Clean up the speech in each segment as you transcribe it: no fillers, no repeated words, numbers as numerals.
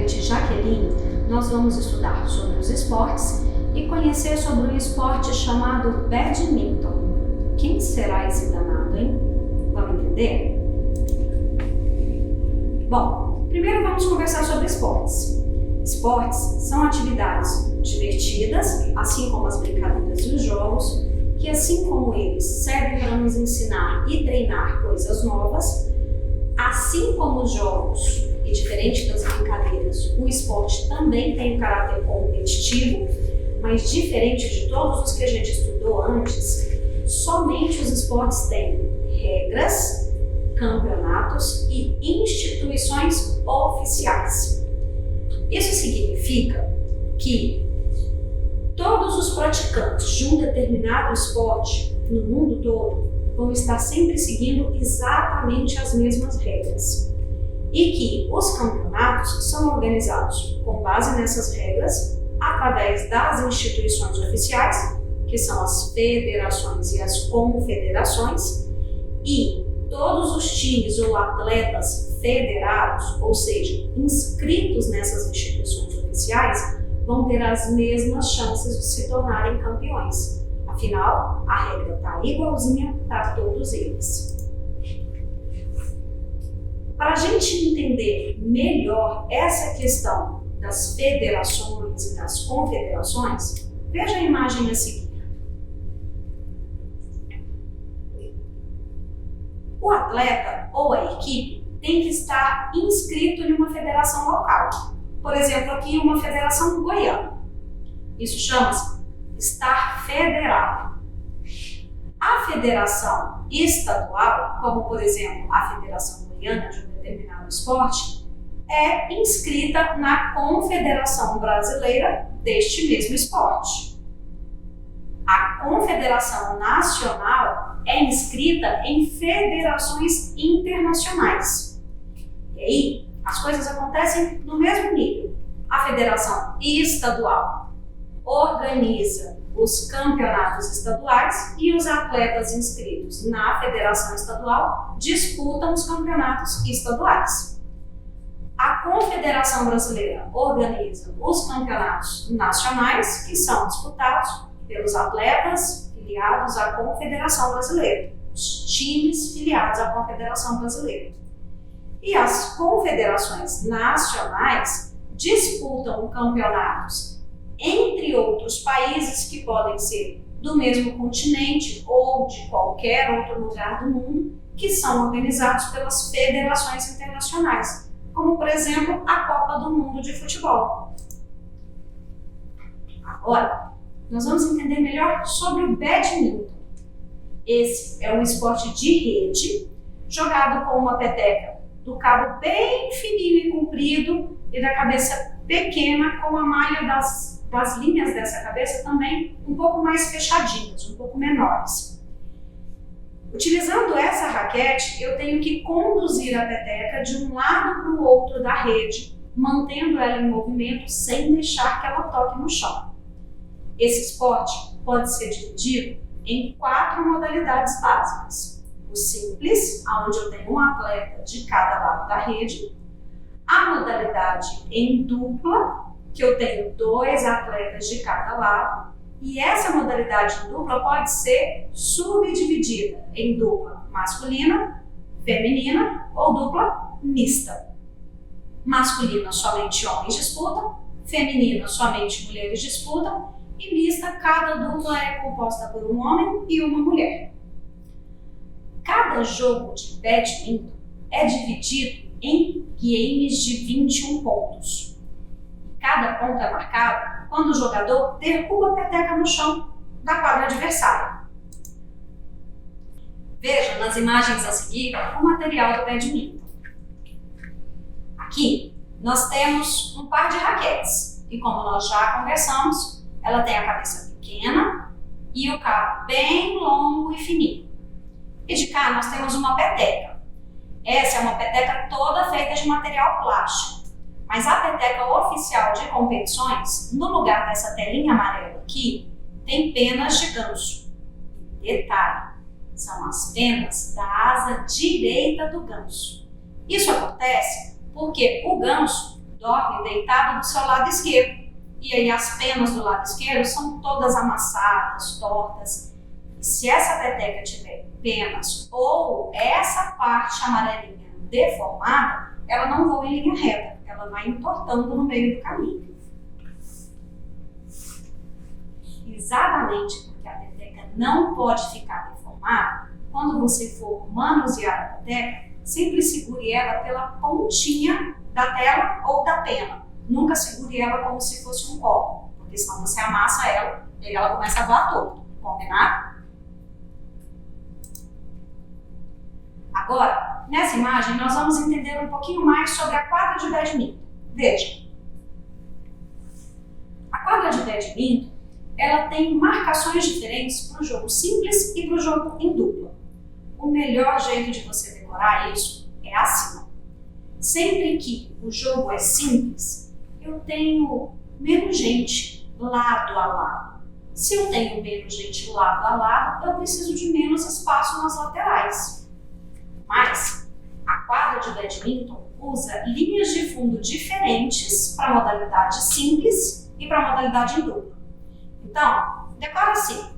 noite, Jaqueline, nós vamos estudar sobre os esportes e conhecer sobre um esporte chamado badminton. Quem será esse danado, hein? Vamos entender? Bom, primeiro vamos conversar sobre esportes. Esportes são atividades divertidas, assim como as brincadeiras e os jogos, que assim como eles servem para nos ensinar e treinar coisas novas, assim como os jogos e diferente das brincadeiras, o esporte também tem um caráter competitivo, mas diferente de todos os que a gente estudou antes, somente os esportes têm regras, campeonatos e instituições oficiais. Isso significa que todos os praticantes de um determinado esporte no mundo todo vão estar sempre seguindo exatamente as mesmas regras. E que os campeonatos são organizados com base nessas regras através das instituições oficiais, que são as federações e as confederações, e todos os times ou atletas federados, ou seja, inscritos nessas instituições oficiais, vão ter as mesmas chances de se tornarem campeões. Afinal, a regra está igualzinha para todos eles. Para a gente entender melhor essa questão das federações e das confederações, veja a imagem a seguir. O atleta ou a equipe tem que estar inscrito em uma federação local. Por exemplo, aqui uma federação goiana. Isso chama-se estar federado. A federação estadual, como por exemplo a Federação Goiana de um determinado esporte, é inscrita na Confederação Brasileira deste mesmo esporte. A Confederação Nacional é inscrita em federações internacionais. E aí, as coisas acontecem no mesmo nível. A Federação Estadual organiza os campeonatos estaduais e os atletas inscritos na Federação Estadual disputam os campeonatos estaduais. A Confederação Brasileira organiza os campeonatos nacionais, que são disputados pelos atletas filiados à Confederação Brasileira, os times filiados à Confederação Brasileira. E as confederações nacionais disputam campeonatos entre outros países que podem ser do mesmo continente ou de qualquer outro lugar do mundo, que são organizados pelas federações internacionais, como por exemplo a Copa do Mundo de Futebol. Agora, nós vamos entender melhor sobre o badminton. Esse é um esporte de rede, jogado com uma peteca do cabo bem fininho e comprido e da cabeça pequena, com a malha das linhas dessa cabeça também um pouco mais fechadinhas, um pouco menores. Utilizando essa raquete, eu tenho que conduzir a peteca de um lado para o outro da rede, mantendo ela em movimento sem deixar que ela toque no chão. Esse esporte pode ser dividido em 4 modalidades básicas. O simples, onde eu tenho um atleta de cada lado da rede. A modalidade em dupla, que eu tenho 2 atletas de cada lado. E essa modalidade em dupla pode ser subdividida em dupla masculina, feminina ou dupla mista. Masculina, somente homens disputam. Feminina, somente mulheres disputam. E mista, cada dupla é composta por um homem e uma mulher. Cada jogo de badminton é dividido em games de 21 pontos. Cada ponto é marcado quando o jogador derruba a peteca no chão da quadra adversária. Veja nas imagens a seguir o material do badminton. Aqui nós temos um par de raquetes e, como nós já conversamos, ela tem a cabeça pequena e o cabo bem longo e fininho. E de cá nós temos uma peteca. Essa é uma peteca toda feita de material plástico. Mas a peteca oficial de competições, no lugar dessa telinha amarela aqui, tem penas de ganso. Detalhe, são as penas da asa direita do ganso. Isso acontece porque o ganso dorme deitado do seu lado esquerdo. E aí as penas do lado esquerdo são todas amassadas, tortas. E se essa peteca tiver penas ou essa parte amarelinha deformada, ela não voa em linha reta, ela vai entortando no meio do caminho. Exatamente porque a peteca não pode ficar deformada, quando você for manusear a peteca, sempre segure ela pela pontinha da tela ou da pena. Nunca segure ela como se fosse um copo, porque senão você amassa ela e ela começa a voar toda. Combinado? Agora, nessa imagem, nós vamos entender um pouquinho mais sobre a quadra de badminton. Veja, a quadra de badminton, ela tem marcações diferentes para o jogo simples e para o jogo em dupla. O melhor jeito de você decorar isso é assim. Sempre que o jogo é simples, eu tenho menos gente lado a lado. Se eu tenho menos gente lado a lado, eu preciso de menos espaço nas laterais. Mas a quadra de badminton usa linhas de fundo diferentes para a modalidade simples e para a modalidade em dupla. Então, decora assim.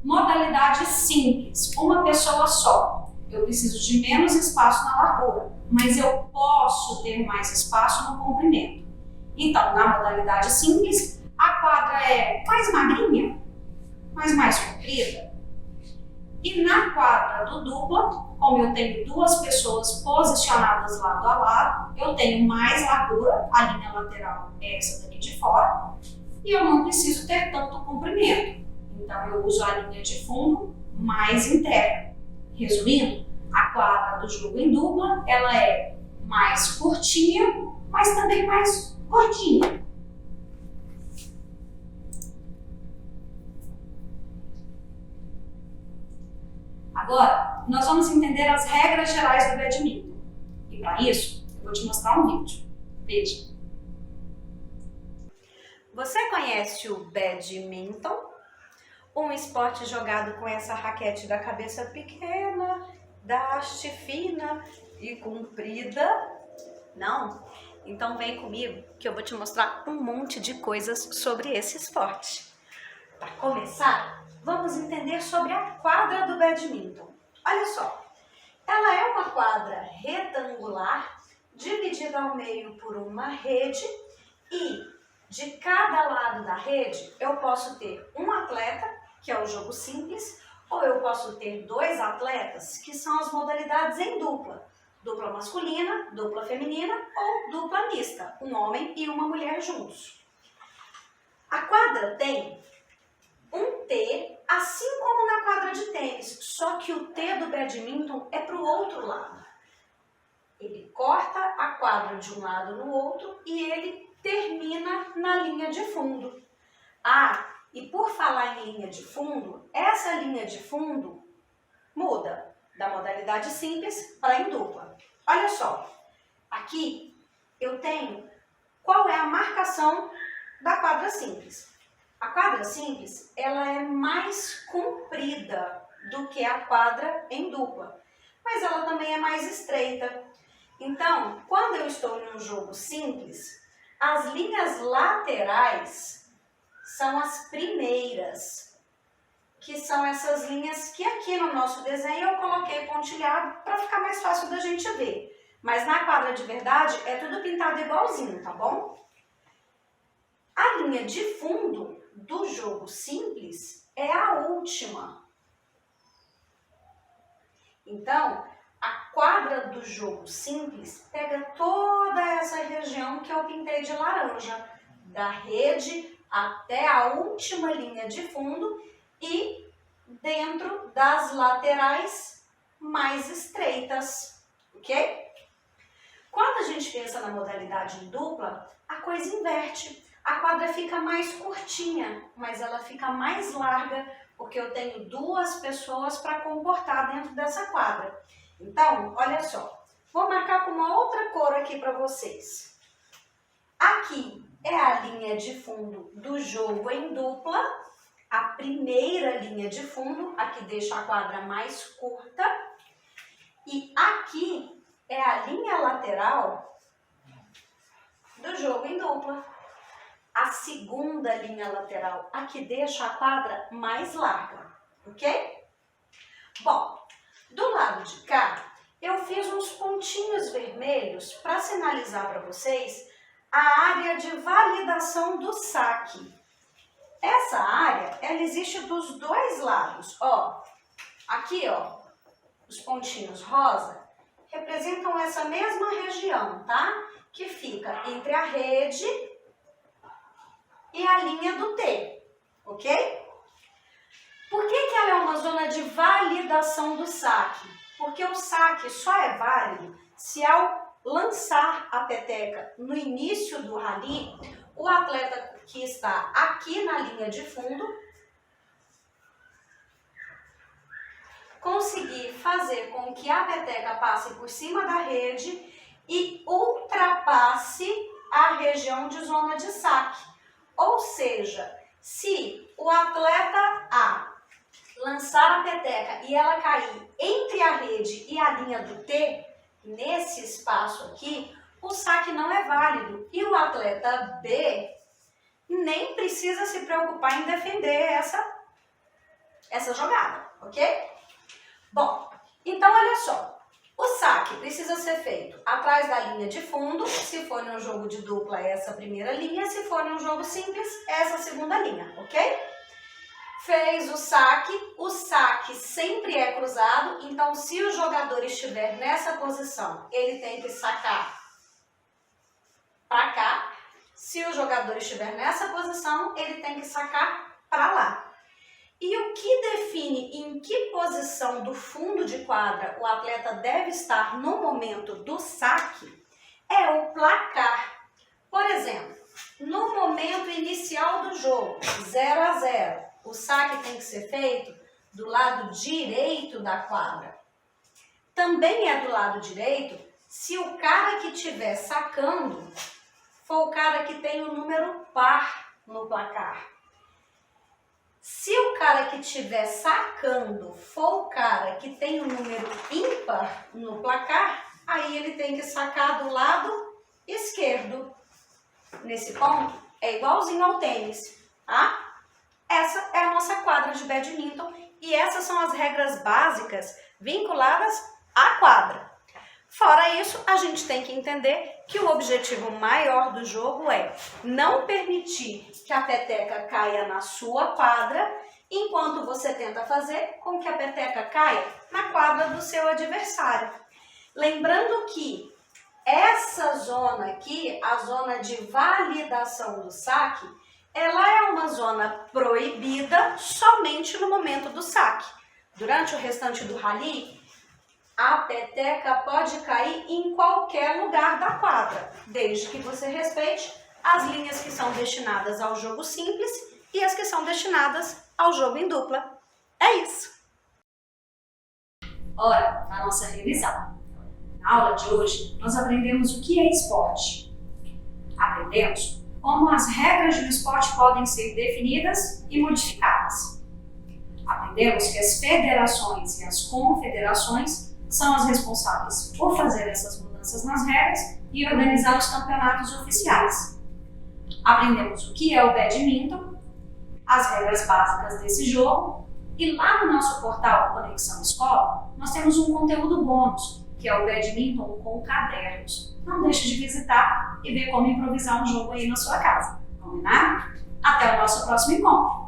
Modalidade simples, uma pessoa só. Eu preciso de menos espaço na largura, mas eu posso ter mais espaço no comprimento. Então, na modalidade simples, a quadra é mais magrinha, mas mais comprida. E na quadra do dupla, como eu tenho duas pessoas posicionadas lado a lado, eu tenho mais largura, a linha lateral é essa daqui de fora, e eu não preciso ter tanto comprimento. Então, eu uso a linha de fundo mais interna. Resumindo, a quadra do jogo em dupla, ela é mais curtinha, mas também mais gordinha. Agora, nós vamos entender as regras gerais do badminton. E para isso, eu vou te mostrar um vídeo. Veja. Você conhece o badminton? Um esporte jogado com essa raquete da cabeça pequena, da haste fina e comprida? Não? Então vem comigo que eu vou te mostrar um monte de coisas sobre esse esporte. Para começar, vamos entender sobre a quadra do badminton. Olha só, ela é uma quadra retangular, dividida ao meio por uma rede e de cada lado da rede eu posso ter um atleta, que é o jogo simples, ou eu posso ter dois atletas, que são as modalidades em dupla. Dupla masculina, dupla feminina ou dupla mista, um homem e uma mulher juntos. A quadra tem um T, assim como na quadra de tênis, só que o T do badminton é para o outro lado. Ele corta a quadra de um lado no outro e ele termina na linha de fundo. E por falar em linha de fundo, essa linha de fundo muda da modalidade simples para em dupla. Olha só, aqui eu tenho qual é a marcação da quadra simples. A quadra simples, ela é mais comprida do que a quadra em dupla, mas ela também é mais estreita. Então, quando eu estou em um jogo simples, as linhas laterais são as primeiras, que são essas linhas que aqui no nosso desenho eu coloquei pontilhado para ficar mais fácil da gente ver. Mas na quadra de verdade é tudo pintado igualzinho, tá bom? A linha de fundo do jogo simples é a última. Então, a quadra do jogo simples pega toda essa região que eu pintei de laranja, da rede até a última linha de fundo e dentro das laterais mais estreitas, ok? Quando a gente pensa na modalidade em dupla, a coisa inverte. A quadra fica mais curtinha, mas ela fica mais larga, porque eu tenho duas pessoas para comportar dentro dessa quadra. Então, olha só, vou marcar com uma outra cor aqui para vocês. Aqui é a linha de fundo do jogo em dupla, a primeira linha de fundo, a que deixa a quadra mais curta. E aqui é a linha lateral jogo em dupla. A segunda linha lateral, a que deixa a quadra mais larga, ok? Bom, do lado de cá, eu fiz uns pontinhos vermelhos para sinalizar para vocês a área de validação do saque. Essa área, ela existe dos dois lados, ó. Aqui, ó, os pontinhos rosa representam essa mesma região, tá? Que fica entre a rede e a linha do T, ok? Por que ela é uma zona de validação do saque? Porque o saque só é válido se ao lançar a peteca no início do rally, o atleta que está aqui na linha de fundo conseguir fazer com que a peteca passe por cima da rede e ultrapasse a região de zona de saque. Ou seja, se o atleta A lançar a peteca e ela cair entre a rede e a linha do T, nesse espaço aqui, o saque não é válido e o atleta B nem precisa se preocupar em defender essa jogada, ok? Bom, então olha só, o saque precisa ser feito atrás da linha de fundo, se for num jogo de dupla essa primeira linha, se for num jogo simples essa segunda linha, ok? Fez o saque sempre é cruzado, então se o jogador estiver nessa posição, ele tem que sacar para cá. Se o jogador estiver nessa posição, ele tem que sacar para lá. E o que define em que posição do fundo de quadra o atleta deve estar no momento do saque é o placar. Por exemplo, no momento inicial do jogo, 0-0, o saque tem que ser feito do lado direito da quadra. Também é do lado direito se o cara que estiver sacando for o cara que tem o número par no placar. Se o cara que estiver sacando for o cara que tem o número ímpar no placar, aí ele tem que sacar do lado esquerdo. Nesse ponto, é igualzinho ao tênis, tá? Essa é a nossa quadra de badminton e essas são as regras básicas vinculadas à quadra. Fora isso, a gente tem que entender que o objetivo maior do jogo é não permitir que a peteca caia na sua quadra, enquanto você tenta fazer com que a peteca caia na quadra do seu adversário. Lembrando que essa zona aqui, a zona de validação do saque, ela é uma zona proibida somente no momento do saque. Durante o restante do rally, a peteca pode cair em qualquer lugar da quadra, desde que você respeite as linhas que são destinadas ao jogo simples e as que são destinadas ao jogo em dupla. É isso! Ora, na nossa revisão. Na aula de hoje, nós aprendemos o que é esporte. Aprendemos como as regras do esporte podem ser definidas e modificadas. Aprendemos que as federações e as confederações são as responsáveis por fazer essas mudanças nas regras e organizar os campeonatos oficiais. Aprendemos o que é o badminton, as regras básicas desse jogo e lá no nosso portal Conexão Escola nós temos um conteúdo bônus, que é o badminton com cadernos. Não deixe de visitar e ver como improvisar um jogo aí na sua casa. Combinado? Até o nosso próximo encontro!